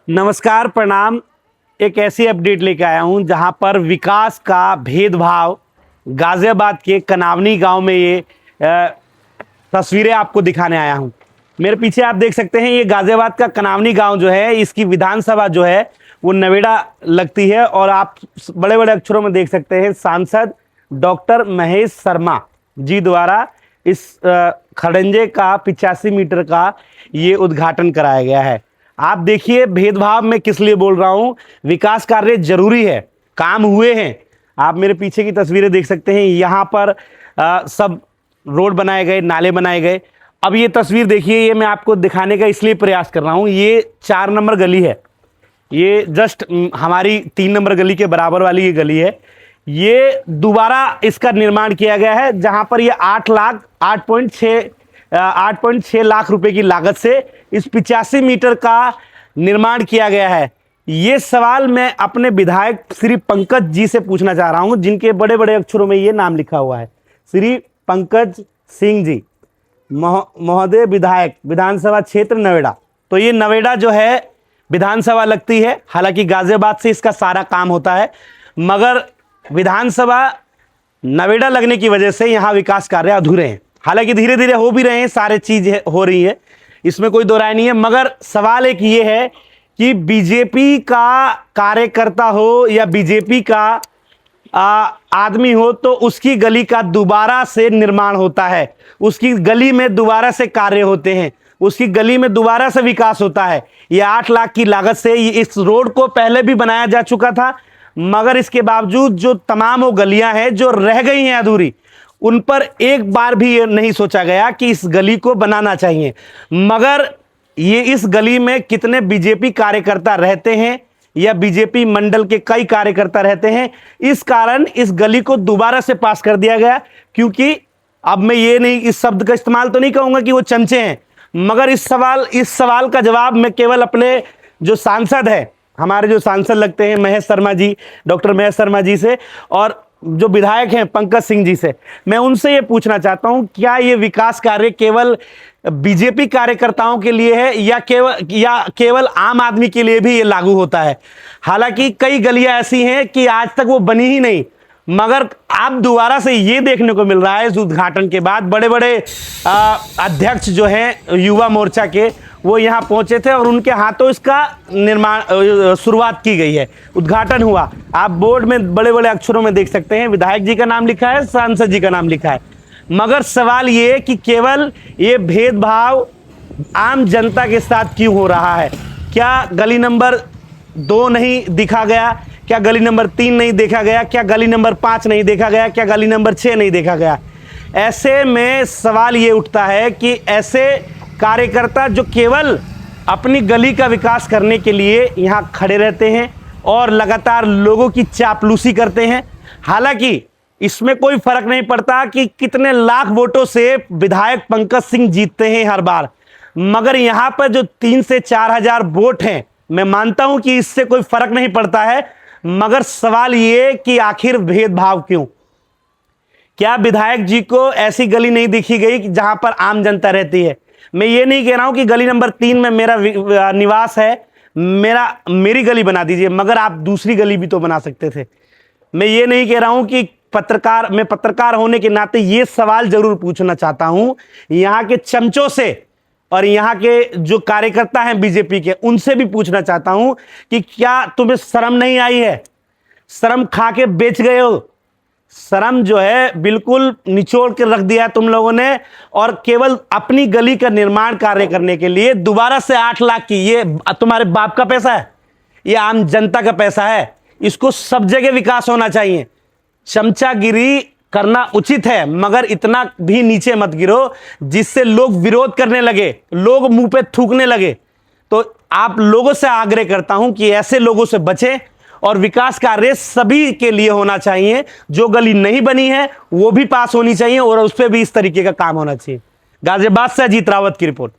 नमस्कार, प्रणाम। एक ऐसी अपडेट लेके आया हूं जहां पर विकास का भेदभाव गाजियाबाद के कनावनी गांव में ये तस्वीरें आपको दिखाने आया हूं। मेरे पीछे आप देख सकते हैं, ये गाजियाबाद का कनावनी गांव जो है, इसकी विधानसभा जो है वो नवेड़ा लगती है और आप बड़े बड़े अक्षरों में देख सकते हैं सांसद डॉक्टर महेश शर्मा जी द्वारा इस खड़ंजे का 85 मीटर का ये उद्घाटन कराया गया है। आप देखिए, भेदभाव मैं किस लिए बोल रहा हूं। विकास कार्य जरूरी है, काम हुए हैं। आप मेरे पीछे की तस्वीरें देख सकते हैं, यहां पर सब रोड बनाए गए, नाले बनाए गए। अब ये तस्वीर देखिए, ये मैं आपको दिखाने का इसलिए प्रयास कर रहा हूं। ये 4 नंबर गली है, ये जस्ट हमारी 3 नंबर गली के बराबर वाली ये गली है। ये दोबारा इसका निर्माण किया गया है, जहां पर ये 8.6 लाख रुपए की लागत से इस 85 मीटर का निर्माण किया गया है। ये सवाल मैं अपने विधायक श्री पंकज जी से पूछना चाह रहा हूं, जिनके बड़े बड़े अक्षरों में ये नाम लिखा हुआ है, श्री पंकज सिंह जी महोदय, विधायक विधानसभा क्षेत्र नवेड़ा। तो ये नवेड़ा जो है विधानसभा लगती है, हालांकि गाजियाबाद से इसका सारा काम होता है, मगर विधानसभा नवेड़ा लगने की वजह से यहाँ विकास कार्य अधूरे हैं। हालांकि धीरे धीरे हो भी रहे हैं, सारे चीज हो रही है, इसमें कोई दो राय नहीं है। मगर सवाल एक ये है कि बीजेपी का कार्यकर्ता हो या बीजेपी का आदमी हो तो उसकी गली का दोबारा से निर्माण होता है, उसकी गली में दोबारा से कार्य होते हैं, उसकी गली में दोबारा से विकास होता है। ये 8 लाख की लागत से इस रोड को पहले भी बनाया जा चुका था, मगर इसके बावजूद जो तमाम वो गलियां हैं जो रह गई हैं अधूरी, उन पर एक बार भी ये नहीं सोचा गया कि इस गली को बनाना चाहिए। मगर ये इस गली में कितने बीजेपी कार्यकर्ता रहते हैं या बीजेपी मंडल के कई कार्यकर्ता रहते हैं, इस कारण इस गली को दोबारा से पास कर दिया गया। क्योंकि अब मैं ये नहीं, इस शब्द का इस्तेमाल तो नहीं कहूंगा कि वो चमचे हैं, मगर इस सवाल का जवाब मैं केवल अपने जो सांसद है, हमारे जो सांसद लगते हैं महेश शर्मा जी, डॉक्टर महेश शर्मा जी से, और जो विधायक हैं पंकज सिंह जी से, मैं उनसे ये पूछना चाहता हूं, क्या ये विकास कार्य केवल बीजेपी कार्यकर्ताओं के लिए है या केवल आम आदमी के लिए भी ये लागू होता है। हालांकि कई गलियां ऐसी हैं कि आज तक वो बनी ही नहीं, मगर अब दोबारा से ये देखने को मिल रहा है इस उद्घाटन के बाद, बड़े बड़े अध्यक्ष जो हैं युवा मोर्चा के, वो यहाँ पहुंचे थे और उनके हाथों इसका निर्माण शुरुआत की गई है, उद्घाटन हुआ। आप बोर्ड में बड़े बड़े अक्षरों में देख सकते हैं, विधायक जी का नाम लिखा है, सांसद जी का नाम लिखा है। मगर सवाल ये कि केवल ये भेदभाव आम जनता के साथ क्यों हो रहा है? क्या गली नंबर 2 नहीं दिखा गया? क्या गली नंबर 3 नहीं देखा गया? क्या गली नंबर 5 नहीं देखा गया? क्या गली नंबर 6 नहीं देखा गया? ऐसे में सवाल ये उठता है कि ऐसे कार्यकर्ता जो केवल अपनी गली का विकास करने के लिए यहाँ खड़े रहते हैं और लगातार लोगों की चापलूसी करते हैं। हालांकि इसमें कोई फर्क नहीं पड़ता कि कितने लाख वोटों से विधायक पंकज सिंह जीतते हैं हर बार, मगर यहाँ पर जो 3 से 4 हजार वोट हैं, मैं मानता हूं कि इससे कोई फर्क नहीं पड़ता है। मगर सवाल ये कि आखिर भेदभाव क्यों? क्या विधायक जी को ऐसी गली नहीं दिखी गई कि जहां पर आम जनता रहती है? मैं ये नहीं कह रहा हूं कि गली नंबर 3 में मेरा निवास है, मेरी गली बना दीजिए, मगर आप दूसरी गली भी तो बना सकते थे। मैं ये नहीं कह रहा हूं कि मैं पत्रकार होने के नाते ये सवाल जरूर पूछना चाहता हूं यहां के चमचों से और यहां के जो कार्यकर्ता हैं बीजेपी के, उनसे भी पूछना चाहता हूं कि क्या तुम्हें शर्म नहीं आई है? शर्म खा के बेच गए हो। शर्म जो है बिल्कुल निचोड़ के रख दिया है तुम लोगों ने, और केवल अपनी गली का निर्माण कार्य करने के लिए दोबारा से 8 लाख की, ये तुम्हारे बाप का पैसा है, ये आम जनता का पैसा है। इसको सब जगह विकास होना चाहिए। चमचागिरी करना उचित है, मगर इतना भी नीचे मत गिरो जिससे लोग विरोध करने लगे, लोग मुंह पे थूकने लगे। तो आप लोगों से आग्रह करता हूं कि ऐसे लोगों से बचें और विकास कार्य सभी के लिए होना चाहिए। जो गली नहीं बनी है वो भी पास होनी चाहिए और उस पर भी इस तरीके का काम होना चाहिए। गाजियाबाद से अजीत रावत की रिपोर्ट।